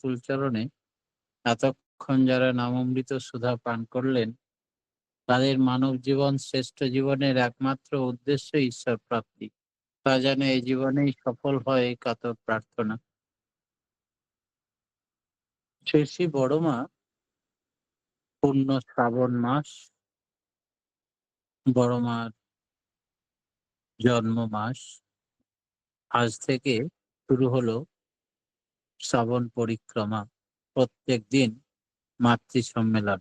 তুলচরণে এতক্ষণ যারা নামামৃত সুধা পান করলেন, তাদের মানব জীবন শ্রেষ্ঠ জীবনের একমাত্র উদ্দেশ্য ঈশ্বর প্রাপ্তি। তা যেন এই জীবনেই সফল হয় এই কাতর প্রার্থনা। শ্রী শ্রী বড়মা পূর্ণ শ্রাবণ মাস, বড়মার জন্ম মাস। আজ থেকে শুরু হলো শ্রাবণ পরিক্রমা, প্রত্যেক দিন মাতৃ সম্মেলন।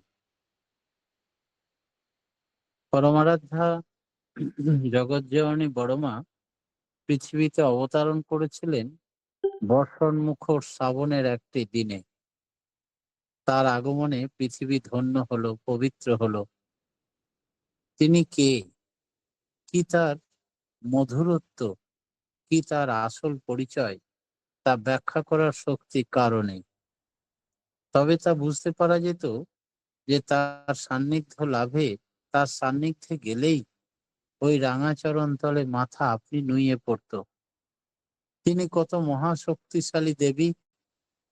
পরমারাধ্যা জগৎজননী বড়মা পৃথিবীতে অবতরণ করেছিলেন বর্ষণমুখর শ্রাবণের একটি দিনে। তার আগমনে পৃথিবী ধন্য হলো, পবিত্র হলো। তিনি কে, কি তার মধুরত্ব, কি তার আসল পরিচয়, তা ব্যাখ্যা করার শক্তি কারো নেই। তবে তা বুঝতে পারা যেত যে তার সান্নিধ্য লাভে, তার সান্নিধ্যে গেলেই ওই রাঙাচরণ তলে মাথা আপনি নুইয়ে পড়ত। তিনি কত মহাশক্তিশালী দেবী,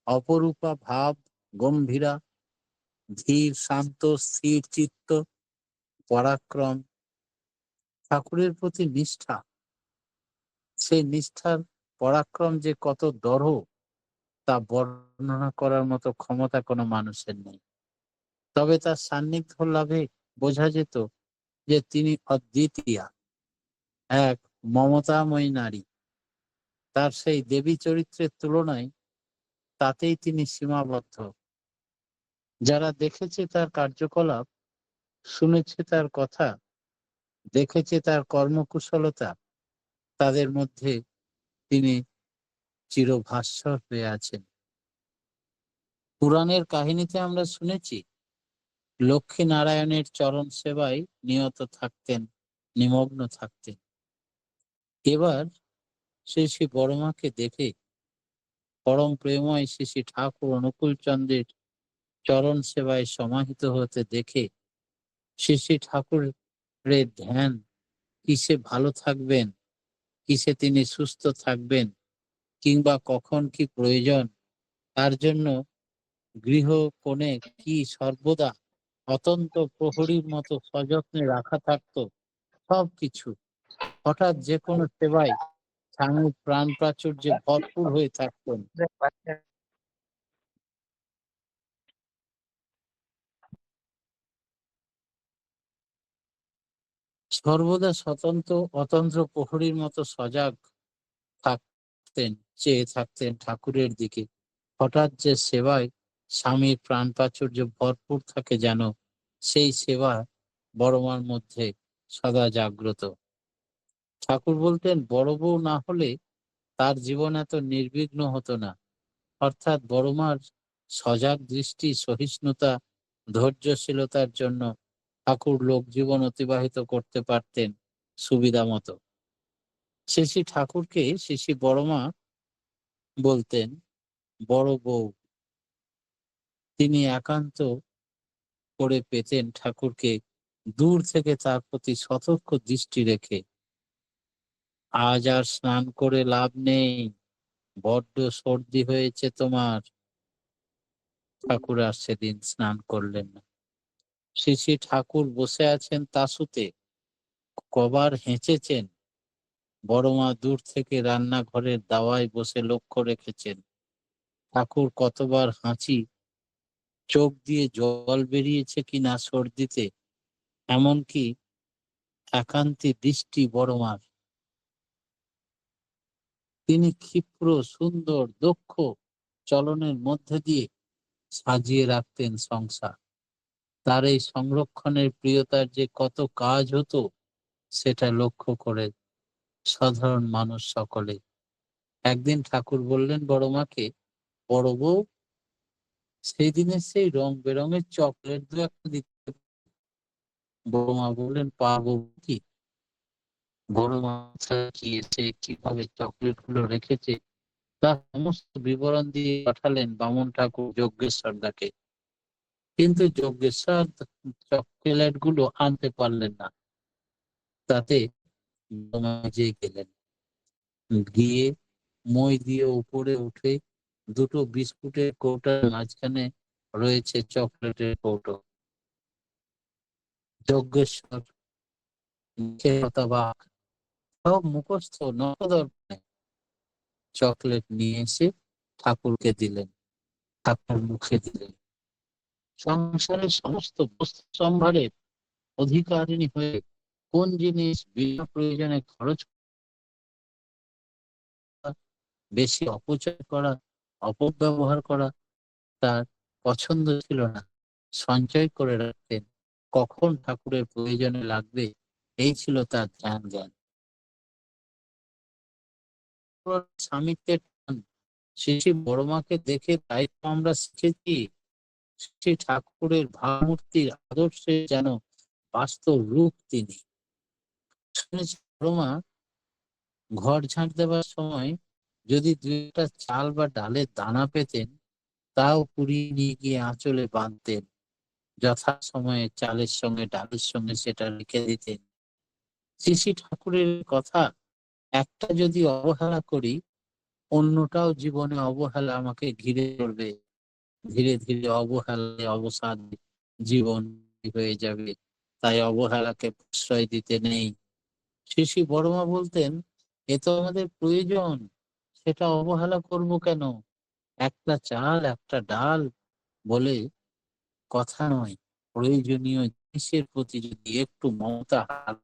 অপরূপা ভাব গম্ভীরা, ধীর শান্ত স্থির চিত্ত, পরাক্রম, ঠাকুরের প্রতি নিষ্ঠা। সেই নিষ্ঠার পরাক্রম যে কত দরহ, তা বর্ণনা করার মতো ক্ষমতা কোনো মানুষের নেই। তবে তার সান্নিধ্য লাভে বোঝা যেত যে তিনি অদ্বিতীয়া, এক মমতাময়ী নারী। তার সেই দেবী চরিত্রের তুলনায় তাতেই তিনি সীমাবদ্ধ। যারা দেখেছে তার কার্যকলাপ, শুনেছে তার কথা, দেখেছে তার কর্মকুশলতা, তাদের মধ্যে তিনি চিরভাস্বর হয়ে আছেন। পুরাণের কাহিনীতে আমরা শুনেছি লক্ষ্মী নারায়ণের চরণ সেবায় নিয়ত থাকতেন, নিমগ্ন থাকতেন। এবার শ্রী শ্রী বড়মাকে দেখে, পরম প্রেমময় শ্রী শ্রী ঠাকুর অনুকূল চন্দ্রের চরণ সেবায় সমাহিত হতে দেখে শ্রী শ্রী ঠাকুরের ধ্যান, কিসে ভালো থাকবেন, কিসে তিনি সুস্থ থাকবেন, কিংবা কখন কি প্রয়োজন, তার জন্য গৃহ কোণে কি সর্বদা অতন্ত প্রহরীর মতো সযত্নে রাখা থাকতো, সবকিছু হঠাৎ যে কোনো সেবায় স্বামীর প্রাণ প্রাচুর্যে ভরপুর হয়ে থাকতেন। সর্বদা স্বতন্ত্র অতন্ত্র প্রহরীর মতো সজাগ থাকতেন, চেয়ে থাকতেন ঠাকুরের দিকে। হঠাৎ যে সেবায় স্বামীর প্রাণ প্রাচুর্য ভরপুর থাকে, যেন সেই সেবা বড়মার মধ্যে সদা জাগ্রত। ঠাকুর বলতেন, বড় বউ না হলে তার জীবন এত নির্বিঘ্ন হতো না। অর্থাৎ বড়মার সজাগ দৃষ্টি, সহিষ্ণুতা, ধৈর্যশীলতার জন্য ঠাকুর লোক জীবন অতিবাহিত করতে পারতেন সুবিধা মতো। শ্রী ঠাকুরকে শ্রী বড়মা বলতেন বড় বউ। তিনি একান্ত করে পেতেন ঠাকুরকে, দূর থেকে তার প্রতি সতর্ক দৃষ্টি রেখে। আজ আর স্নান করে লাভ নেই, বড্ড সর্দি হয়েছে তোমার। ঠাকুর আর সেদিন স্নান করলেন না। শ্রী ঠাকুর বসে আছেন তাসুতে, কবার হেঁচেছেন। বড়মা দূর থেকে রান্নাঘরের দাওয়ায় বসে লক্ষ্য রেখেছেন ঠাকুর কতবার হাঁচি, চোখ দিয়ে জল বেরিয়েছে কিনা সর্দিতে। এমনকি একান্তি দৃষ্টি বড়মার। তিনি ক্ষিপ্র সুন্দর দক্ষ চলনের মধ্যে দিয়ে সাজিয়ে রাখতেন সংসার। তার এই সংরক্ষণের প্রিয়তার যে কত কাজ হতো, সেটা লক্ষ্য করে সাধারণ মানুষ সকলে। একদিন ঠাকুর বললেন বড়মাকে, বড় বউ, সেই দিনের সেই রং বেরঙের চকলেট দু একটা দিতে। বড়মা বললেন, পারবো কি। বড়মা কি এসে কিভাবে চকলেট গুলো রেখেছে তার সমস্ত বিবরণ দিয়ে পাঠালেন বামন ঠাকুর যজ্ঞেশ্বরদাকে। কিন্তু যজ্ঞেশ্বর চকলেট গুলো আনতে পারলেন না। তাতে বড়মা যে গেলেন, গিয়ে মই দিয়ে উপরে উঠে দুটো বিস্কুটের কৌটার মাঝখানে রয়েছে চকলেটের কৌটো। যজ্ঞেশ্বর হতবাক, সব মুখস্থ নখদর্পণে চকলেট নিয়ে এসে ঠাকুরকে দিলেন, ঠাকুর মুখে দিলেন। সংসারের সমস্ত বস্তু সম্ভারের অধিকারিণী হয়ে কোন জিনিস বিনা প্রয়োজনে খরচ করা, বেশি অপচয় করা, অপব্যবহার করা তার পছন্দ ছিল না। সঞ্চয় করে রাখতেন, কখন ঠাকুরের প্রয়োজনে লাগবে এই ছিল তার ধ্যান জ্ঞান। স্বামিত্বের টান শেষে বড় মাকে দেখে তাই তো আমরা শিখেছি, শ্রী ঠাকুরের ভাবমূর্তির আদর্শে যেন বাস্তব রূপ তিনি। শুনেছি বড় মা ঘর ঝাঁট দেবার সময় যদি দুইটা চাল বা ডালের দানা পেতেন, তাও কুড়িয়ে নিয়ে গিয়ে আঁচলে বাঁধতেন, যথা সময়ে চালের সঙ্গে ডালের সঙ্গে সেটা রেখে দিতেন। শ্রী ঠাকুরের কথা একটা যদি অবহেলা করি, অন্যটাও জীবনে অবহেলা আমাকে ঘিরে ধরবে। ধীরে ধীরে অবহেলায় অবসাদ জীবন হয়ে যাবে। তাই অবহেলাকে প্রশ্রয় দিতে নেই। শ্রী বড়মা বলতেন, এ তো আমাদের প্রয়োজন, সেটা অবহেলা করব কেন? একটা চাল একটা ডাল বলে কথা নয়, প্রয়োজনীয় জিনিসের প্রতি যদি একটু মমতা হয়,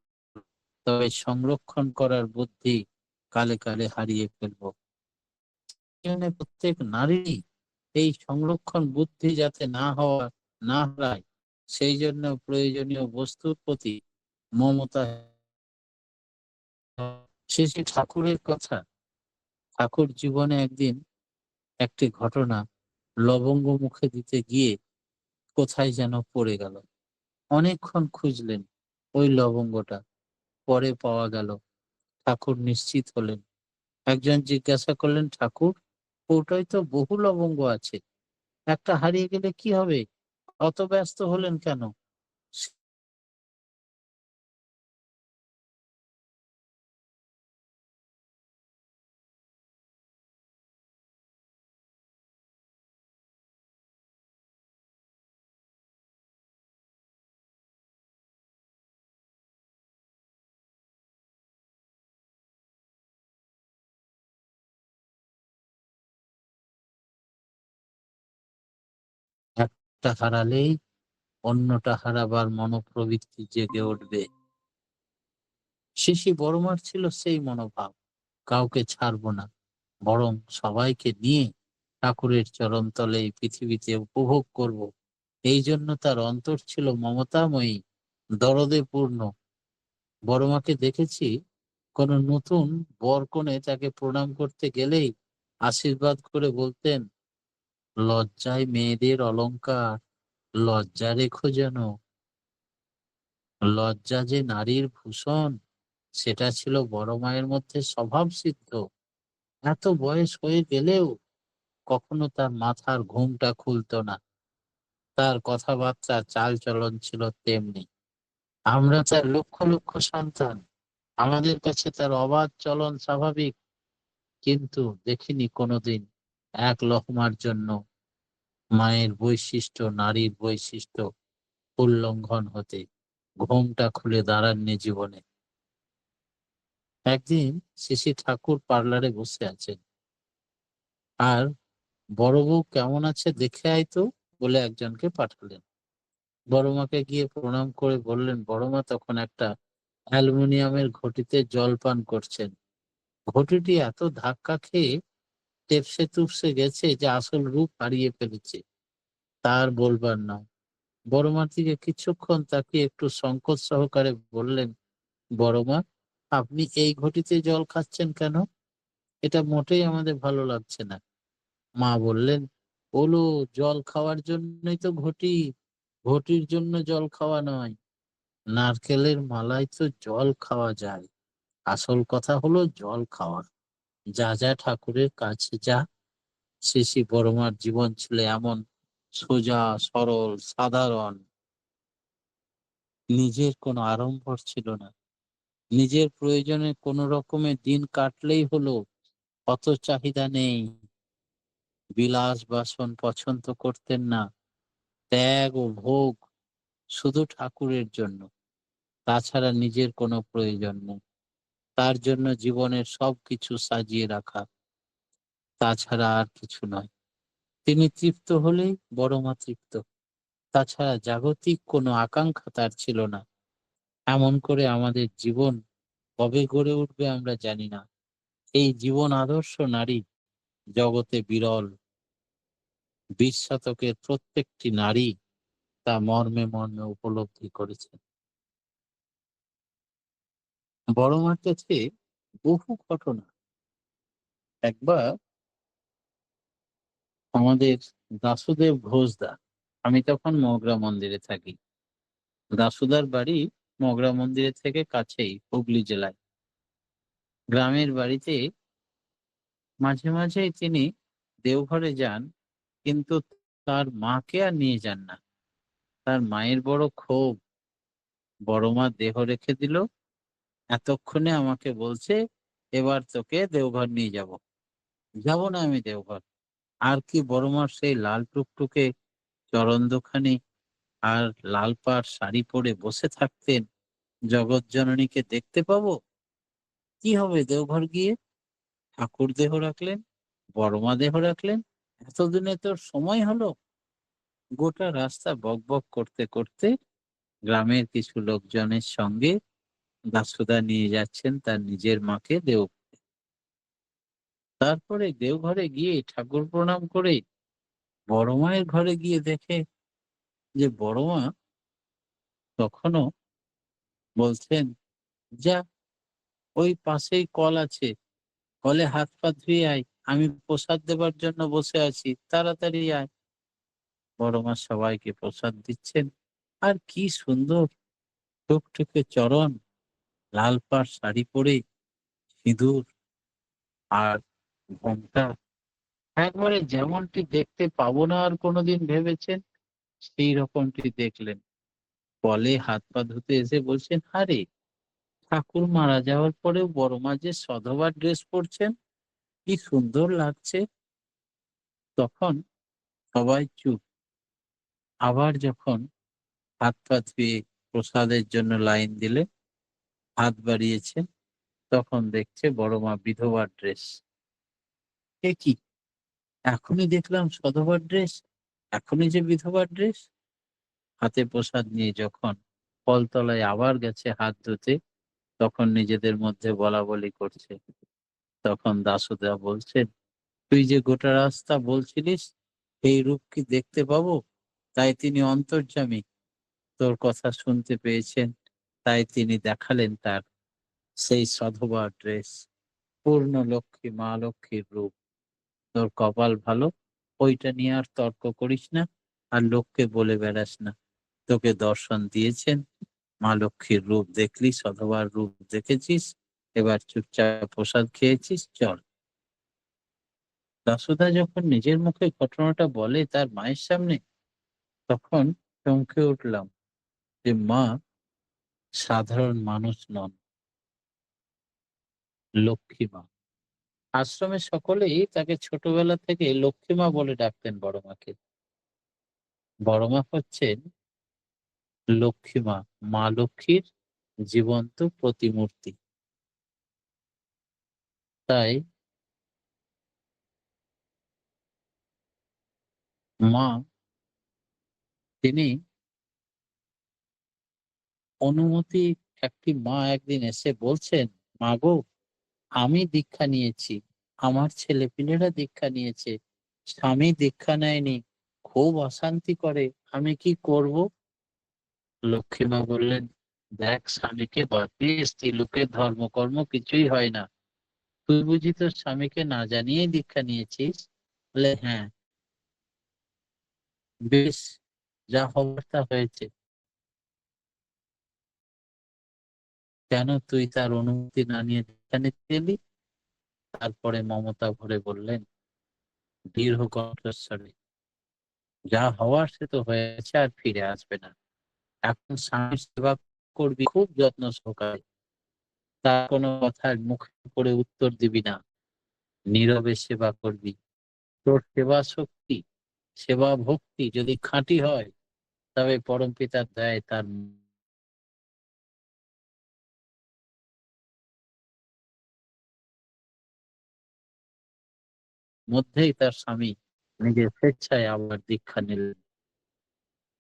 তবে সংরক্ষণ করার বুদ্ধি কালে কালে হারিয়ে ফেলবো। প্রত্যেক নারী এই সংরক্ষণ বুদ্ধি যাতে না হারায়, সেই জন্য প্রয়োজনীয় বস্তুর প্রতি মমতা। শেষে ঠাকুরের কথা, ঠাকুর জীবনে একদিন একটি ঘটনা, লবঙ্গ মুখে দিতে গিয়ে কোথায় যেন পড়ে গেল। অনেকক্ষণ খুঁজলেন ওই লবঙ্গটা, পরে পাওয়া গেল। ঠাকুর নিশ্চিত হলেন। একজন জিজ্ঞাসা করলেন, ঠাকুর, ওটাই তো বহু লবঙ্গ আছে, একটা হারিয়ে গেলে কি হবে? অত ব্যস্ত হলেন কেন? একটা হারালেই অন্যটা হারাবার মনোপ্রবৃত্তি জেগে উঠবে। শিশি বড়মার ছিল সেই মনোভাব, কাউকে ছাড়বো না, বরং সবাইকে নিয়ে ঠাকুরের চরণতলে এই পৃথিবীতে উপভোগ করব। এই জন্য তার অন্তর ছিল মমতাময়ী, দরদে পূর্ণ। বড়মাকে দেখেছি, কোন নতুন বর কনে তাকে প্রণাম করতে গেলেই আশীর্বাদ করে বলতেন, লজ্জায় মেয়েদের অলংকার, লজ্জা রেখো যেন। লজ্জা যে নারীর ভূষণ, সেটা ছিল বড় মায়ের মধ্যে স্বভাব সিদ্ধ। এত বয়স হয়ে গেলেও কখনো তার মাথার ঘুমটা খুলতো না। তার কথাবার্তা চাল চলন ছিল তেমনি। আমরা তার লক্ষ লক্ষ সন্তান, আমাদের কাছে তার অবাধ চলন স্বাভাবিক, কিন্তু দেখিনি কোনোদিন এক লহমার জন্য মায়ের বৈশিষ্ট্য, নারীর বৈশিষ্ট্য উল্লঙ্ঘন হতে। ঘুমটা খুলে দাঁড়াননি জীবনে। একদিন শিশি ঠাকুর পার্লারে বসে আছেন, আর বড় বউ কেমন আছে দেখে আয় তো বলে একজনকে পাঠালেন। বড় মাকে গিয়ে প্রণাম করে বললেন, বড় মা তখন একটা অ্যালুমিনিয়ামের ঘটিতে জল পান করছেন। ঘটিটি এত ধাক্কা খেয়ে টেপসে টুপসে গেছে যে আসল রূপ হারিয়ে ফেলেছে। তার বলবার নয়। বড় মার দিকে কিছুক্ষণ তাকিয়ে একটু সংকোচ সহকারে বললেন, বড় মা, আপনি এই ঘটিতে জল খাচ্ছেন কেন? এটা মোটেই আমাদের ভালো লাগছে না। মা বললেন, ওলো, জল খাওয়ার জন্যই তো ঘটি, ঘটির জন্য জল খাওয়া নয়। নারকেলের মালায় তো জল খাওয়া যায়, আসল কথা হলো জল খাওয়া। যা যা ঠাকুরের কাছে যা। শিশি বড়মার জীবন ছিল এমন সোজা, সরল, সাধারণ। নিজের কোনো আড়ম্বর ছিল না। নিজের প্রয়োজনে কোনো রকমের দিন কাটলেই হলো, অত চাহিদা নেই। বিলাস বাসন পছন্দ করতেন না। ত্যাগ ও ভোগ শুধু ঠাকুরের জন্য, তাছাড়া নিজের কোনো প্রয়োজন নেই। তার জন্য জীবনের সবকিছু সাজিয়ে রাখা, তাছাড়া আর কিছু নয়। তিনি তৃপ্ত হলেই বড় মা তৃপ্ত, তাছাড়া জাগতিক কোনো আকাঙ্ক্ষা তার ছিল না। এমন করে আমাদের জীবন কবে গড়ে উঠবে আমরা জানি না। এই জীবন আদর্শ নারী জগতে বিরল। 20 শতকের প্রত্যেকটি নারী তা মর্মে মর্মে উপলব্ধি করেছেন। বড় মার কাছে বহু ঘটনা। একবার আমাদের দাসুদেব ঘোষদা, আমি তখন মগরা মন্দিরে থাকি, দাসুদার বাড়ি মগরা মন্দিরের থেকে কাছেই, হুগলি জেলায়। গ্রামের বাড়িতে মাঝে মাঝেই তিনি দেওঘরে যান, কিন্তু তার মাকে আর নিয়ে যান না। তার মায়ের বড় ক্ষোভ, বড় মা দেহ রেখে দিল, এতক্ষণে আমাকে বলছে এবার তোকে দেওঘর নিয়ে যাব। যাব না আমি দেওঘর। আর কি বড় মার সেই লাল টুকটুকে চরণ দুখানি আর লাল পাড় শাড়ি পরে বসে থাকতেন, জগৎ জননীকে দেখতে পাবো? কি হবে দেওঘর গিয়ে? ঠাকুর দেহ রাখলেন, বড় মা দেহ রাখলেন, এতদিনে তোর সময় হলো। গোটা রাস্তা বক বক করতে করতে গ্রামের কিছু লোকজনের সঙ্গে দাসুদা নিয়ে যাচ্ছেন তার নিজের মাকে দেও। তারপরে দেওঘরে গিয়ে ঠাকুর প্রণাম করে বড় মায়ের ঘরে গিয়ে দেখে যে বড় মা তখনও বলছেন, যা, ওই পাশেই কল আছে, কলে হাত পা ধুয়ে আয়, আমি প্রসাদ দেবার জন্য বসে আছি, তাড়াতাড়ি আয়। বড় মা সবাইকে প্রসাদ দিচ্ছেন। আর কি সুন্দর টুকটুকে চরণ, লাল পাড় শাড়ি পরে, সিঁদুর আর ঘোমটা, একবারে যেমনটি দেখতে পাবো না আর কোনোদিন ভেবেছেন, সেই রকমটি দেখলেন। কলে হাত পা ধুতে এসে বলছেন, আরে ঠাকুর মারা যাওয়ার পরেও বড় মা যে সধবা ড্রেস পরছেন, কি সুন্দর লাগছে। তখন সবাই চুপ। আবার যখন হাত পা ধুয়ে প্রসাদের জন্য লাইন দিলে, হাত বাড়িয়েছেন, তখন দেখছে বড় মা বিধবার ড্রেস। এ কি, এখনই দেখলাম সধবার ড্রেস, এখনই যে বিধবার ড্রেস। হাতে প্রসাদ নিয়ে যখন কলতলায় আবার গেছে হাত ধুতে, তখন নিজেদের মধ্যে বলা বলি করছে। তখন দাসুদা বলছেন, তুই যে গোটা রাস্তা বলছিলিস এই রূপ কি দেখতে পাবো, তাই তিনি অন্তর্যামী, তোর কথা শুনতে পেয়েছেন, তাই তিনি দেখালেন তার সেই সধবা ড্রেস। পূর্ণ লক্ষ্মী, মা লক্ষ্মীর রূপ। তোর কপাল ভালো, ওইটা নিয়ে আর তর্ক করিস না, আর লোককে বলে বেড়াস না। তোকে দর্শন দিয়েছেন, মা লক্ষ্মীর রূপ দেখলি, সধবার রূপ দেখেছিস, এবার চুপচাপ প্রসাদ খেয়েছিস, চল। দাসুদা যখন নিজের মুখে ঘটনাটা বলে তার মায়ের সামনে, তখন চমকে উঠলাম যে মা সাধারণ মানুষ নন, লক্ষ্মী মা। আশ্রমের সকলেই তাকে ছোটবেলা থেকে লক্ষ্মী মা বলে ডাকতেন বড় মাকে। বড় মা হচ্ছেন লক্ষ্মী মা, মা লক্ষ্মীর জীবন্ত প্রতিমূর্তি। তাই মা, তিনি অনুমতি, একটি মা একদিন এসে বলছেন, মা গো, আমি দীক্ষা নিয়েছি, আমার ছেলেপিলেরা দীক্ষা নিয়েছে, স্বামী দীক্ষা নেয়নি, খুব অশান্তি করে, আমি কি করব? লক্ষ্মীমা বললেন, দেখ, স্বামীকে বাঁচিয়ে স্ত্রী লোকের ধর্মকর্ম কিছুই হয় না। তুই বুঝি তোর স্বামীকে না জানিয়েই দীক্ষা নিয়েছিস? বলে, হ্যাঁ। বেশ, যা হবার তা হয়েছে। কেন তুই তার অনুমতি না নিয়ে দীক্ষা নিতে এলি? তারপরে মমতা ভরে বললেন দৃঢ় কণ্ঠস্বরে, যা হওয়ার সে তো হয়েছে, আর ফিরে আসবে না। এখন স্বামীর সেবা করবি খুব যত্ন সহকারে, তার কোনো কথার মুখে করে উত্তর দিবি না, নীরবে সেবা করবি। তোর সেবা শক্তি, সেবা ভক্তি যদি খাঁটি হয়, তবে পরম পিতার দয়ায় তার মধ্যেই তার স্বামী নিজের স্বেচ্ছায় আবার দীক্ষা নিলেন।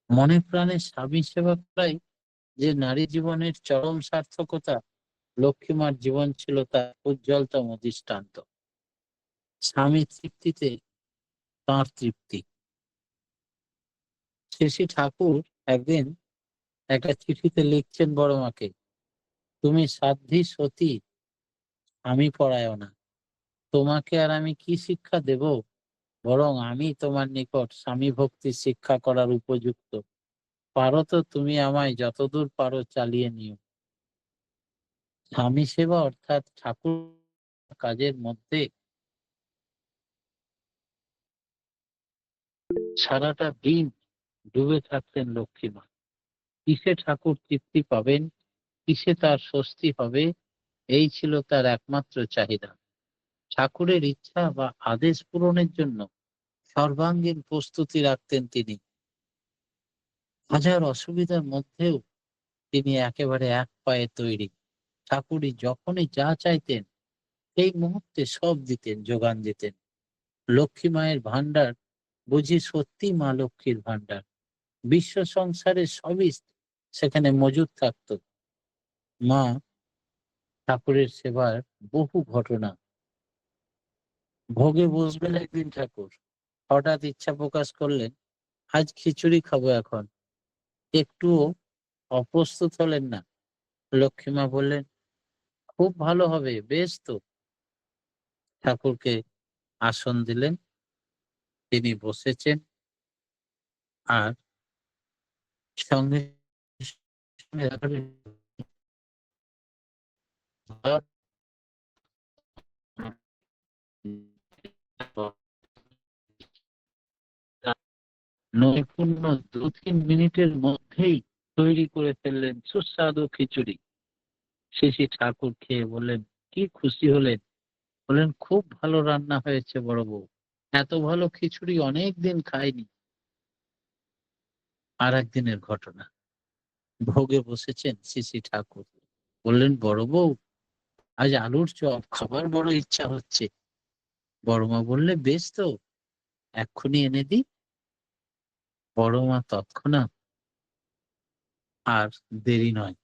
মনে প্রাণে স্বামী সেবা করাই যে নারী জীবনের চরম সার্থকতা, লক্ষ্মীমার জীবন ছিল তার উজ্জ্বলতম দৃষ্টান্ত। স্বামী তৃপ্তিতে তাঁর তৃপ্তি। শ্রী শ্রী ঠাকুর একদিন একটা চিঠিতে লিখছেন বড় মাকে, তুমি সাধ্বী সতী, আমি পরায়ণা, তোমাকে আর আমি কি শিক্ষা দেব, বরং আমি তোমার নিকট স্বামী ভক্তির শিক্ষা করার উপযুক্ত। পারো তো তুমি আমায় যতদূর পারো চালিয়ে নিও। স্বামী সেবা অর্থাৎ ঠাকুর কাজের মধ্যে সারাটা দিন ডুবে থাকতেন লক্ষ্মীমা। কিসে ঠাকুর তৃপ্তি পাবেন, কিসে তার স্বস্তি হবে, এই ছিল তার একমাত্র চাহিদা। ঠাকুরের ইচ্ছা বা আদেশ পূরণের জন্য সর্বাঙ্গীন প্রস্তুতি রাখতেন তিনি। হাজার অসুবিধার মধ্যেও তিনি একেবারে এক পায়ে তৈরি। ঠাকুরই যখনই যা চাইতেন সেই মুহূর্তে সব দিতেন, যোগান দিতেন। লক্ষ্মী মায়ের ভান্ডার বুঝি সত্যি মা লক্ষ্মীর ভান্ডার। বিশ্ব সংসারের সবই সেখানে মজুদ থাকত। মা ঠাকুরের সেবার বহু ঘটনা। ভোগে বসবেন একদিন ঠাকুর, হঠাৎ ইচ্ছা প্রকাশ করলেন, আজ খিচুড়ি খাবো। এখন একটুও অপ্রস্তুত হলেন না। লক্ষ্মীমা বললেন, খুব ভালো হবে, বেশ তো। ঠাকুরকে আসন দিলেন, তিনি বসেছেন, আর সঙ্গে সঙ্গে নৈপুণ্য 2-3 মিনিটের মধ্যেই তৈরি করে ফেললেন সুস্বাদু খিচুড়ি। শেষে ঠাকুর খেয়ে বললেন, কি খুশি হলেন? বললেন, খুব ভালো রান্না হয়েছে বড় বউ, এত ভালো খিচুড়ি অনেক দিন খাইনি। আর একদিনের ঘটনা, ভোগে বসেছেন শ্রী ঠাকুর, বললেন, বড় বউ, আজ আলুর চপ খাবার বড় ইচ্ছা হচ্ছে। বড় মা বললে, বেশ তো, এক্ষুনি এনে দি। বড় মা তৎক্ষণাৎ, আর দেরি নয়,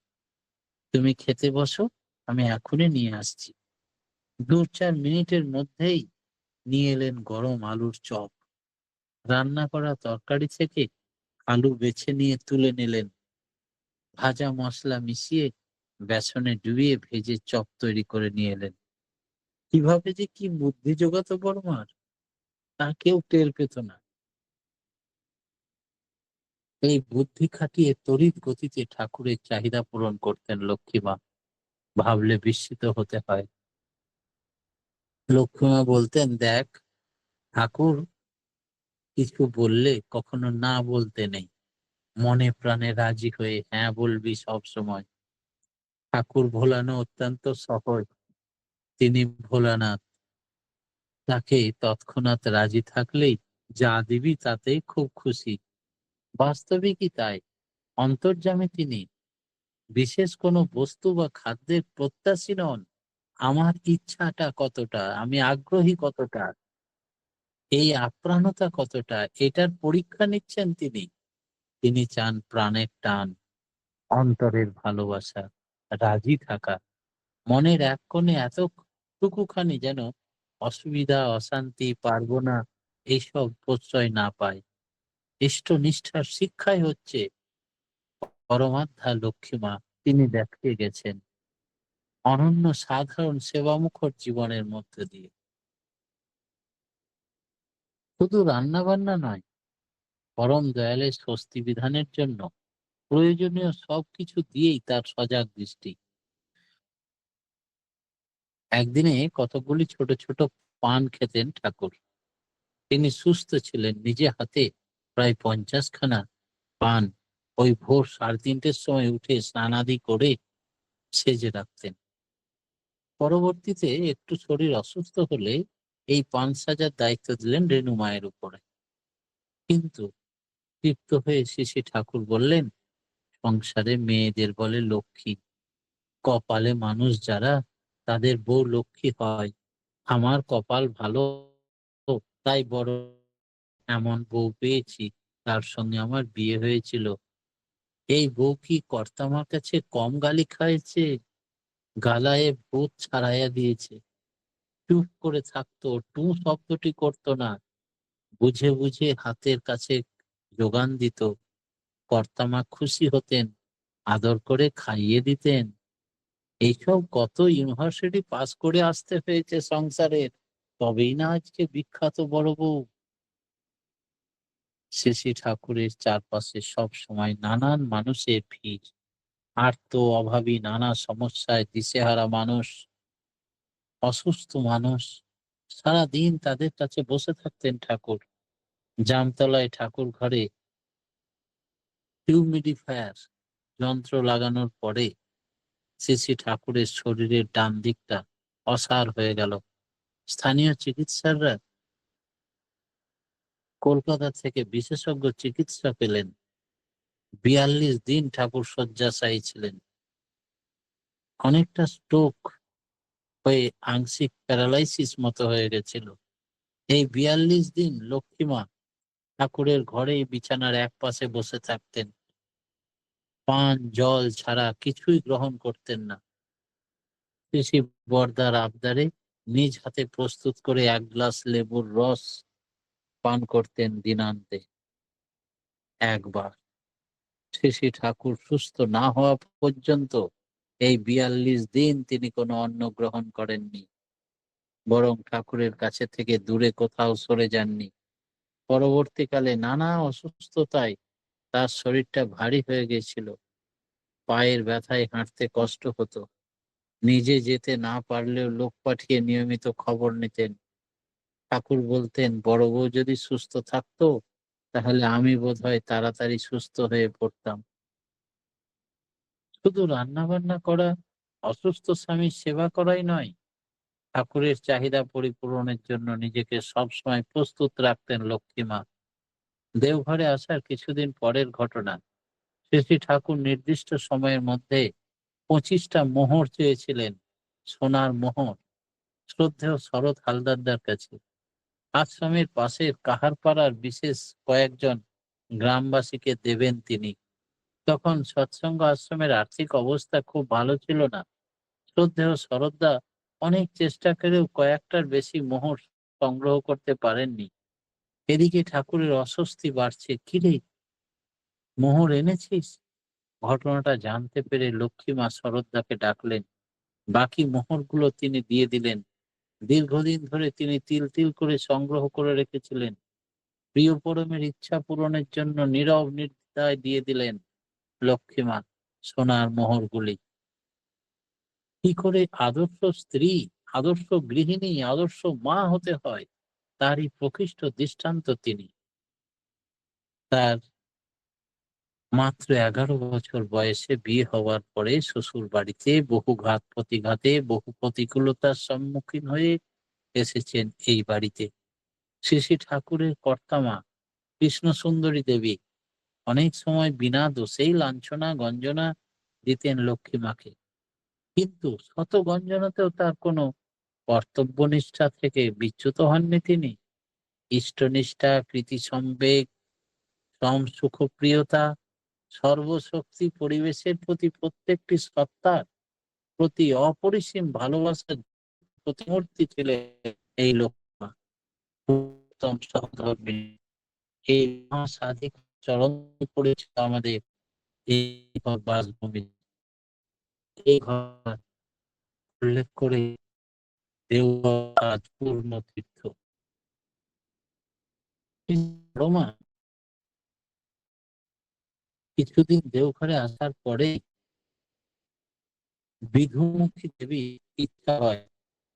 তুমি খেতে বসো, আমি এখনই নিয়ে আসছি। 2-4 মিনিটের মধ্যেই নিয়ে এলেন গরম আলুর চপ। রান্না করা তরকারি থেকে আলু বেছে নিয়ে তুলে নিলেন, ভাজা মশলা মিশিয়ে বেসনে ডুবিয়ে ভেজে চপ তৈরি করে নিয়ে এলেন। কিভাবে যে কি বুদ্ধি জোগাতো বড়মার, তা কেউ টের পেত না। এই বুদ্ধি খাটিয়ে তড়িৎ গতিতে ঠাকুরের চাহিদা পূরণ করতেন লক্ষ্মীমা। ভাবলে বিস্মিত হতে হয়। লক্ষ্মীমা বলতেন, দেখ, ঠাকুর কিছু বললে কখনো না বলতে নেই, মনে প্রাণে রাজি হয়ে হ্যাঁ বলবি সব সময়। ঠাকুর ভোলানো অত্যন্ত সহজ, তিনি ভোলানাথ। তাকে তৎক্ষণাৎ রাজি থাকলেই যা দিবি তাতেই খুব খুশি। বাস্তবিকই তাই। অন্তর্যামী তিনি, বিশেষ কোনো বস্তু বা খাদ্যের প্রত্যাশী নন। আমার ইচ্ছাটা কতটা, আমি আগ্রহী কতটা, এই আপ্রাণতা কতটা, এটার পরীক্ষা নিচ্ছেন তিনি। তিনি চান প্রাণের টান, অন্তরের ভালোবাসা, রাজি থাকা। মনের এক কোণে এতটুকুখানি যেন অসুবিধা, অশান্তি, পারবো না, এইসব প্রশ্রয় না পায়। ইষ্ট নিষ্ঠার শিক্ষাই হচ্ছে পরমাধ্যা লক্ষ্মীমা। তিনি দেখিয়ে গেছেন অনন্য সাধারণ সেবামুখর জীবনের মধ্য দিয়ে। শুধু রান্না বান্না নয়, পরম দয়ালের স্বস্তি বিধানের জন্য প্রয়োজনীয় সবকিছু দিয়েই তার সজাগ দৃষ্টি। একদিনে কতকগুলি ছোট ছোট পান খেতেন ঠাকুর। তিনি সুস্থ ছিলেন, নিজে হাতে প্রায় 50 খানা পান ওই ভোর 3:30-র সময় উঠে স্নানাদি করে সেজে রাখতেন। পরবর্তীতে একটু শরীর অসুস্থ হলে এই পান সাজার দায়িত্ব দিলেন রেণু মায়ের উপরে। কিন্তু তৃপ্ত হয়ে শ্রী শ্রী ঠাকুর বললেন, সংসারে মেয়েদের বলে লক্ষ্মী, কপালে মানুষ যারা তাদের বউ লক্ষ্মী হয়। আমার কপাল ভালো, তাই বড় এমন বউ পেয়েছি, তার সঙ্গে আমার বিয়ে হয়েছিল। এই বউ কি কর্তামার কাছে কম গালি খাইছে? গালায় ভূত ছাড়াইয়া দিয়েছে। চুপ করে থাকতো, টু শব্দটি করতো না। বুঝে বুঝে হাতের কাছে যোগান দিত। কর্তামা খুশি হতেন, আদর করে খাইয়ে দিতেন। এইসব কত ইউনিভার্সিটি পাস করে আসতে হয়েছে সংসারের, তবেই না আজকে বিখ্যাত বড় বউ। শ্রী ঠাকুরের চারপাশে সব সময় নানান মানুষের ভিড়। আর্ত অভাবী, নানা সমস্যায় দিশেহারা মানুষ, অসুস্থ মানুষ। সারাদিন তাদের কাছে বসে থাকতেন ঠাকুর। জামতলায় ঠাকুর ঘরে হিউমিডিফায়ার যন্ত্র লাগানোর পরে শ্রী ঠাকুরের শরীরের ডান দিকটা অসাড় হয়ে গেল। স্থানীয় চিকিৎসকরা কলকাতা থেকে বিশেষজ্ঞ চিকিৎসা পেলেন। ৪২ দিন ঠাকুর শয্যাশায়ী ছিলেন। অনেকটা স্ট্রোক হয়ে আংশিক প্যারালাইসিস মতো হয়ে গেছিল। এই ৪২ দিন লক্ষ্মীমা ঠাকুরের ঘরেই বিছানার এক পাশে বসে থাকতেন। পান জল ছাড়া কিছুই গ্রহণ করতেন না। ঋষি বরদার আবদারে নিজ হাতে প্রস্তুত করে ১ গ্লাস লেবুর রস পান করতেন দিনান্তে একবার। শ্রী ঠাকুর সুস্থ না হওয়া পর্যন্ত এই ৪২ দিন তিনি কোনো অন্ন গ্রহণ করেননি, বরং ঠাকুরের কাছে থেকে দূরে কোথাও সরে যাননি। পরবর্তীকালে নানা অসুস্থতায় তার শরীরটা ভারী হয়ে গেছিল। পায়ের ব্যথায় হাঁটতে কষ্ট হতো। নিজে যেতে না পারলেও লোক পাঠিয়ে নিয়মিত খবর নিতেন। ঠাকুর বলতেন, বড় বউ যদি সুস্থ থাকতো তাহলে আমি বোধহয় তাড়াতাড়ি সুস্থ হয়ে পড়তাম। শুধু রান্না বান্না করা, অসুস্থ স্বামীর সেবা করাই নয়, ঠাকুরের চাহিদা পরিপূরণের জন্য নিজেকে সবসময় প্রস্তুত রাখতেন লক্ষ্মীমা। দেওঘরে আসার কিছুদিন পরের ঘটনা। শ্রী ঠাকুর নির্দিষ্ট সময়ের মধ্যে ২৫টা মোহর চেয়েছিলেন, সোনার মোহর, শ্রদ্ধেয় শরৎ হালদারদার কাছে। আশ্রমের পাশের কাহারপাড়ার বিশেষ কয়েকজন গ্রামবাসীকে দেবেন তিনি। তখন সৎসঙ্গ আশ্রমের আর্থিক অবস্থা খুব ভালো ছিল না। শ্রদ্ধেয় শরৎদা অনেক চেষ্টা করেও কয়েকটার বেশি মোহর সংগ্রহ করতে পারেননি। এদিকে ঠাকুরের অস্বস্তি বাড়ছে। কিরে, মোহর এনেছিস? ঘটনাটা জানতে পেরে লক্ষ্মীমা শরৎদাকে ডাকলেন। বাকি মোহরগুলো তিনি দিয়ে দিলেন। দীর্ঘদিন ধরে তিনি তিল তিল করে সংগ্রহ করে রেখেছিলেন। প্রিয় পরমের ইচ্ছা পূরণের জন্য নীরব নির্দ্বিধায় দিয়ে দিলেন লক্ষ্মীমা সোনার মোহরগুলি। কি করে আদর্শ স্ত্রী, আদর্শ গৃহিণী, আদর্শ মা হতে হয় তারই প্রকৃষ্ট দৃষ্টান্ত তিনি। তার মাত্র ১১ বছর বয়সে বিয়ে হওয়ার পরে শ্বশুর বাড়িতে বহু ঘাত প্রতিঘাতে, বহু প্রতিকূলতার সম্মুখীন হয়ে এসেছেন এই বাড়িতে। শ্রী ঠাকুরের কর্তামা কৃষ্ণ সুন্দরী দেবী অনেক সময় বিনা দোষেই লাঞ্ছনা গঞ্জনা দিতেন লক্ষ্মীমাকে। কিন্তু শত গঞ্জনাতেও তার কোনো কর্তব্যনিষ্ঠা থেকে বিচ্যুত হননি তিনি। ইষ্টনিষ্ঠা, কৃতি সম্বেগ, সম সুখপ্রিয়তা, সর্বশক্তি, পরিবেশের প্রতি প্রত্যেকটি সত্তার প্রতি অপরিসীম ভালোবাসার প্রতিমূর্তি ছিলেন এই লক্ষ্মীমা। উত্তম সহধর্মিণী। এই মহাসাধিক চরণ পড়েছিল আমাদের এই বাসভূমি। এই ঘর উল্লেখ করে দেওঘর পূর্ণ তীর্থ। রমা কিছুদিন দেওঘরে আসার পরে বিধুমুখী দেবী ইচ্ছা হয়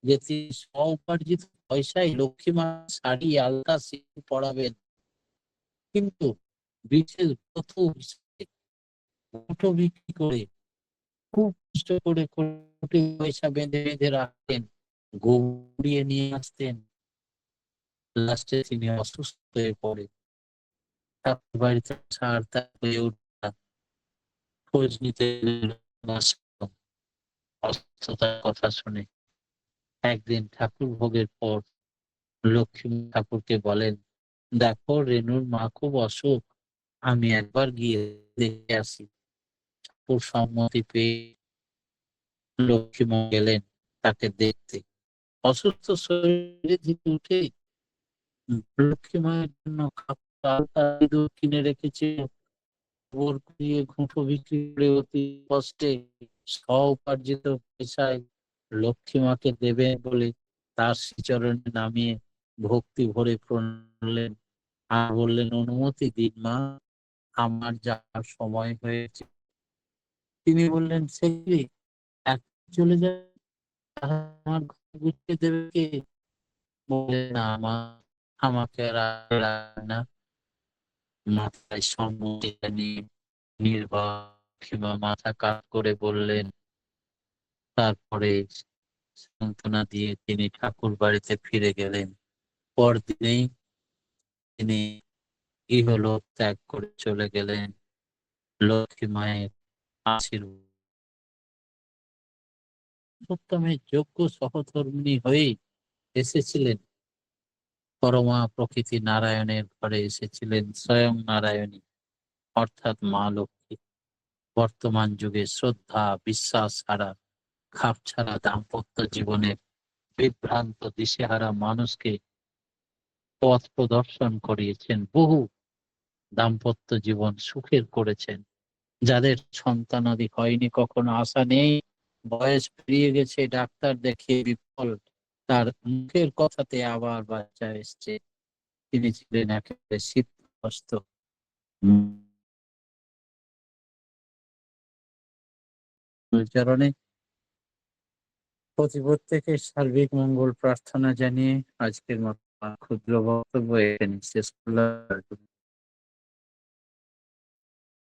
যে তিনি স্ব-উপার্জিত পয়সায় লক্ষ্মীমা শাড়ি, আলতা, সিঁদুর পরাবেন। কিন্তু বিশেষ ব্রত হিসেবে কৌটো বিক্রি করে খুব কষ্ট করে কোটি পয়সা বেঁধে বেঁধে রাখতেন, গৌড়িয়ে নিয়ে আসতেন। লাস্টে তিনি অসুস্থ হয়ে পড়ে। ঠাকুর বাড়িতে আসা আর তার হয়ে ওঠা, খোঁজ নিতে এলেন অসুস্থতার কথা শুনে। একদিন ঠাকুর ভোগের পর লক্ষ্মী ঠাকুরকে বলেন, দেখো রেনুর মা খুব অসুখ, আমি একবার গিয়ে দেখে আসি। ঠাকুর সম্মতি পেয়ে লক্ষ্মী গেলেন তাকে দেখতে। অসুস্থ শরীরে থেকে উঠে লক্ষ্মী মায়ের জন্য ইঁদুর কিনে রেখেছে, গোবর কুড়িয়ে ঘুঁটো বিক্রি করে অতি কষ্টে স্ব-উপার্জিত পয়সায় লক্ষ্মী মাকে দেবেন বলে তার শ্রীচরণে নামিয়ে ভক্তি ভরে প্রণাম করলেন আর বললেন, অনুমতি দিন মা, আমার যাওয়ার সময় হয়েছে। তিনি বললেন, সে কি এখন চলে যাবে? আমার ঘর গুছিয়ে দেবে কে? বললেন, না মা, আমাকে আর আটকে রাখবে না। মাথায় সম্মতি নিয়ে নির্বাক মাথা কাত করে বললেন। তারপরে সান্ত্বনা দিয়ে তিনি ঠাকুর বাড়িতে ফিরে গেলেন। পরদিনেই তিনি ইহলোক ত্যাগ করে চলে গেলেন লক্ষ্মী মায়ের আশীর্বাদ। সত্যমের যোগ্য সহধর্মিণী হয়েই এসেছিলেন। পরমা প্রকৃতি নারায়ণের ঘরে এসেছিলেন স্বয়ং নারায়ণী, অর্থাৎ মা লক্ষ্মী। বর্তমান যুগে শ্রদ্ধা বিশ্বাস ছাড়া, খাপ ছাড়া দাম্পত্য জীবনের বিভ্রান্ত দিশেহারা মানুষকে পথ প্রদর্শন করিয়েছেন। বহু দাম্পত্য জীবন সুখের করেছেন। যাদের সন্তানাদি হয়নি, কখনো আশা নেই, বয়স পেরিয়ে গেছে, ডাক্তার দেখিয়ে বিফল, তার মুখের কথাতে আবার বাচ্চা এসছে। তিনি ছিলেন একেবারে শীতগ্রস্ত। চরণে প্রতিপ্রত্যেকের সার্বিক মঙ্গল প্রার্থনা জানিয়ে আজকের মতো ক্ষুদ্র বক্তব্য এখানে শেষ করলাম।